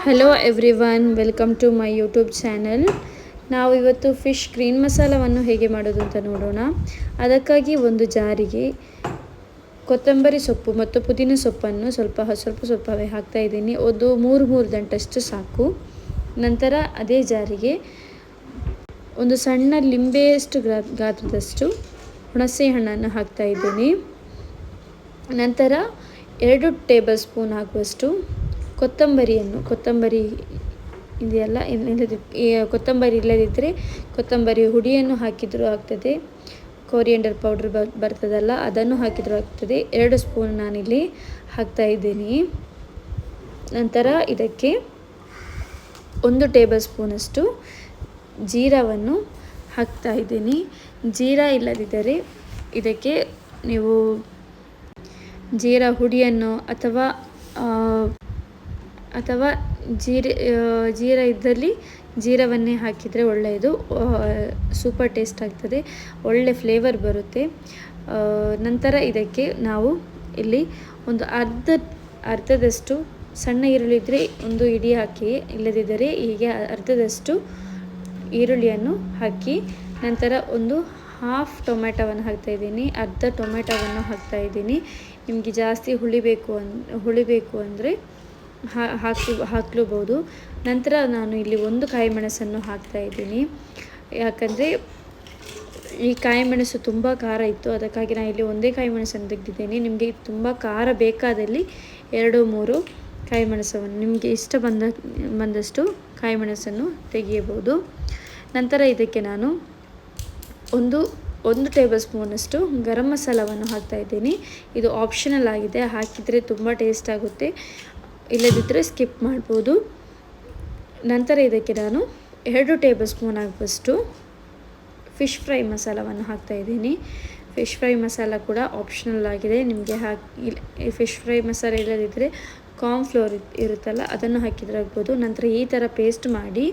Hello everyone, welcome to my YouTube channel. ನಾವು ಇವತ್ತು fish green ಮಸಾಲವನ್ನು ಹೇಗೆ ಮಾಡೋದು ಅಂತ ನೋಡೋಣ. ಅದಕ್ಕಾಗಿ ಒಂದು ಜಾರಿಗೆ ಕೊತ್ತಂಬರಿ ಸೊಪ್ಪು ಮತ್ತು ಪುದೀನ ಸೊಪ್ಪನ್ನು ಸ್ವಲ್ಪವೇ ಹಾಕ್ತಾ ಇದ್ದೀನಿ. ಒಂದು ಮೂರು ದಂಟಷ್ಟು ಸಾಕು. ನಂತರ ಅದೇ ಜಾರಿಗೆ ಒಂದು ಸಣ್ಣ ಲಿಂಬೆಯಷ್ಟು ಗಾತ್ರದಷ್ಟು ಹುಣಸೆ ಹಣ್ಣನ್ನು ಹಾಕ್ತಾ ಇದ್ದೀನಿ. ನಂತರ 2 ಟೇಬಲ್ ಸ್ಪೂನ್ ಆಗುವಷ್ಟು ಕೊತ್ತಂಬರಿ ಇದೆಯಲ್ಲ, ಕೊತ್ತಂಬರಿ ಇಲ್ಲದಿದ್ದರೆ ಕೊತ್ತಂಬರಿ ಹುಡಿಯನ್ನು ಹಾಕಿದರೂ ಆಗ್ತದೆ. ಕೊರಿಯಂಡರ್ ಪೌಡ್ರ್ ಬರ್ತದಲ್ಲ, ಅದನ್ನು ಹಾಕಿದರೂ ಆಗ್ತದೆ. 2 ಸ್ಪೂನ್ ನಾನಿಲ್ಲಿ ಹಾಕ್ತಾ ಇದ್ದೀನಿ. ನಂತರ ಇದಕ್ಕೆ 1 ಟೇಬಲ್ ಸ್ಪೂನಷ್ಟು ಜೀರವನ್ನು ಹಾಕ್ತಾ ಇದ್ದೀನಿ. ಜೀರಾ ಇಲ್ಲದಿದ್ದರೆ ಇದಕ್ಕೆ ನೀವು ಜೀರಾ ಹುಡಿಯನ್ನು ಅಥವಾ ಜೀರಾ ಇದ್ದಲ್ಲಿ ಜೀರವನ್ನೇ ಹಾಕಿದರೆ ಒಳ್ಳೆಯದು. ಸೂಪರ್ ಟೇಸ್ಟ್ ಆಗ್ತದೆ, ಒಳ್ಳೆ ಫ್ಲೇವರ್ ಬರುತ್ತೆ. ನಂತರ ಇದಕ್ಕೆ ನಾವು ಇಲ್ಲಿ ಒಂದು ಅರ್ಧದಷ್ಟು ಸಣ್ಣ ಈರುಳ್ಳಿ ಇದ್ದರೆ ಒಂದು ಇಡೀ ಹಾಕಿ, ಇಲ್ಲದಿದ್ದರೆ ಹೀಗೆ ಅರ್ಧದಷ್ಟು ಈರುಳ್ಳಿಯನ್ನು ಹಾಕಿ, ನಂತರ ಒಂದು ಹಾಫ್ ಟೊಮೆಟೊವನ್ನು ಹಾಕ್ತಾಯಿದ್ದೀನಿ. ಅರ್ಧ ಟೊಮೆಟೊವನ್ನು ಹಾಕ್ತಾಯಿದ್ದೀನಿ. ನಿಮಗೆ ಜಾಸ್ತಿ ಹುಳಿಬೇಕು ಅಂದರೆ ಹಾಕ್ಲೂಬೋದು. ನಂತರ ನಾನು ಇಲ್ಲಿ 1 ಕಾಯಿ ಮೆಣಸನ್ನು ಹಾಕ್ತಾಯಿದ್ದೀನಿ. ಯಾಕಂದರೆ ಈ ಕಾಯಿ ಮೆಣಸು ತುಂಬ ಖಾರ ಇತ್ತು, ಅದಕ್ಕಾಗಿ ನಾನು ಇಲ್ಲಿ 1 ಕಾಯಿ ಮೆಣಸನ್ನು ತೆಗೆದಿದ್ದೇನೆ. ನಿಮಗೆ ತುಂಬ ಖಾರ ಬೇಕಾದಲ್ಲಿ 2-3 ಕಾಯಿ ಮೆಣಸನ್ನು, ನಿಮಗೆ ಇಷ್ಟ ಬಂದಷ್ಟು ಕಾಯಿ ಮೆಣಸನ್ನು ತೆಗೆಯಬಹುದು. ನಂತರ ಇದಕ್ಕೆ ನಾನು ಒಂದು ಟೇಬಲ್ ಸ್ಪೂನಷ್ಟು ಗರಂ ಮಸಾಲವನ್ನು ಹಾಕ್ತಾಯಿದ್ದೀನಿ. ಇದು ಆಪ್ಷನಲ್ ಆಗಿದೆ, ಹಾಕಿದರೆ ತುಂಬ ಟೇಸ್ಟ್ ಆಗುತ್ತೆ, ಇಲ್ಲದಿದ್ದರೆ ಸ್ಕಿಪ್ ಮಾಡ್ಬೋದು. ನಂತರ ಇದಕ್ಕೆ ನಾನು 2 ಟೇಬಲ್ ಸ್ಪೂನ್ ಆಗುವಷ್ಟು ಫಿಶ್ ಫ್ರೈ ಮಸಾಲವನ್ನು ಹಾಕ್ತಾಯಿದ್ದೀನಿ. ಫಿಶ್ ಫ್ರೈ ಮಸಾಲ ಕೂಡ ಆಪ್ಷನಲ್ ಆಗಿದೆ, ನಿಮಗೆ ಫಿಶ್ ಫ್ರೈ ಮಸಾಲ ಇಲ್ಲದಿದ್ದರೆ ಕಾರ್ನ್ಫ್ಲೋರ್ ಇರುತ್ತಲ್ಲ, ಅದನ್ನು ಹಾಕಿದರೆ ಆಗ್ಬೋದು. ನಂತರ ಈ ಥರ ಪೇಸ್ಟ್ ಮಾಡಿ,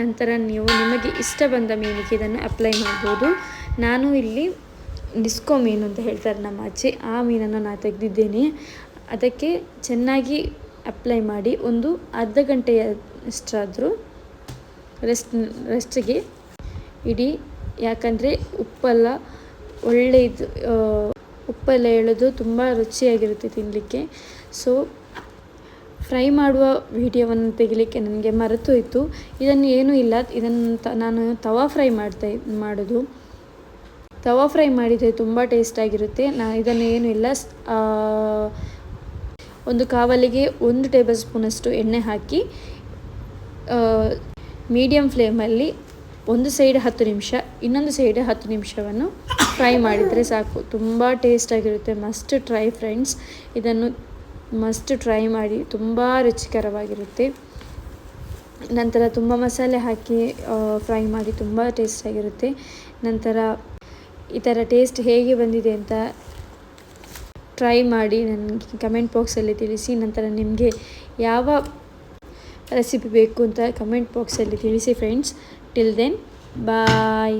ನಂತರ ನೀವು ನಿಮಗೆ ಇಷ್ಟ ಬಂದ ಮೀನಿಗೆ ಇದನ್ನು ಅಪ್ಲೈ ಮಾಡ್ಬೋದು. ನಾನು ಇಲ್ಲಿ ಡಿಸ್ಕೋ ಮೀನು ಅಂತ ಹೇಳ್ತಾರೆ ನಮ್ಮ ಆಚೆ, ಆ ಮೀನನ್ನು ನಾನು ತೆಗೆದಿದ್ದೇನೆ. ಅದಕ್ಕೆ ಚೆನ್ನಾಗಿ ಅಪ್ಲೈ ಮಾಡಿ ಒಂದು ಅರ್ಧ ಗಂಟೆಯಷ್ಟಾದರೂ ರೆಸ್ಟಿಗೆ ಇಡಿ. ಯಾಕಂದರೆ ಉಪ್ಪೆಲ್ಲ ಎಳೆದು ತುಂಬ ರುಚಿಯಾಗಿರುತ್ತೆ ತಿನ್ನಲಿಕ್ಕೆ. ಸೊ ಫ್ರೈ ಮಾಡುವ ವಿಡಿಯೋವನ್ನು ತೆಗಿಲಿಕ್ಕೆ ನನಗೆ ಮರೆತೋಯಿತು. ಇದನ್ನು ಏನೂ ಇಲ್ಲ, ನಾನು ತವಾ ಫ್ರೈ ಮಾಡೋದು. ತವಾ ಫ್ರೈ ಮಾಡಿದರೆ ತುಂಬ ಟೇಸ್ಟಾಗಿರುತ್ತೆ. ನಾನು ಇದನ್ನು ಏನೂ ಇಲ್ಲ, ಒಂದು ಕಾವಲಿಗೆ 1 ಟೇಬಲ್ ಸ್ಪೂನಷ್ಟು ಎಣ್ಣೆ ಹಾಕಿ ಮೀಡಿಯಮ್ ಫ್ಲೇಮಲ್ಲಿ ಒಂದು ಸೈಡ್ 10 ನಿಮಿಷ, ಇನ್ನೊಂದು ಸೈಡ್ 10 ನಿಮಿಷವನ್ನು ಫ್ರೈ ಮಾಡಿದರೆ ಸಾಕು. ತುಂಬ ಟೇಸ್ಟಾಗಿರುತ್ತೆ. ಮಸ್ಟ್ ಟ್ರೈ ಫ್ರೆಂಡ್ಸ್, ಇದನ್ನು ಮಸ್ಟ್ ಟ್ರೈ ಮಾಡಿ, ತುಂಬ ರುಚಿಕರವಾಗಿರುತ್ತೆ. ನಂತರ ತುಂಬ ಮಸಾಲೆ ಹಾಕಿ ಫ್ರೈ ಮಾಡಿ, ತುಂಬ ಟೇಸ್ಟಾಗಿರುತ್ತೆ. ನಂತರ ಈ ಥರ ಟೇಸ್ಟ್ ಹೇಗೆ ಬಂದಿದೆ ಅಂತ ಟ್ರೈ ಮಾಡಿ ನನಗೆ ಕಮೆಂಟ್ ಬಾಕ್ಸಲ್ಲಿ ತಿಳಿಸಿ. ನಂತರ ನಿಮಗೆ ಯಾವ ರೆಸಿಪಿ ಬೇಕು ಅಂತ ಕಮೆಂಟ್ ಬಾಕ್ಸಲ್ಲಿ ತಿಳಿಸಿ ಫ್ರೆಂಡ್ಸ್. Till then bye.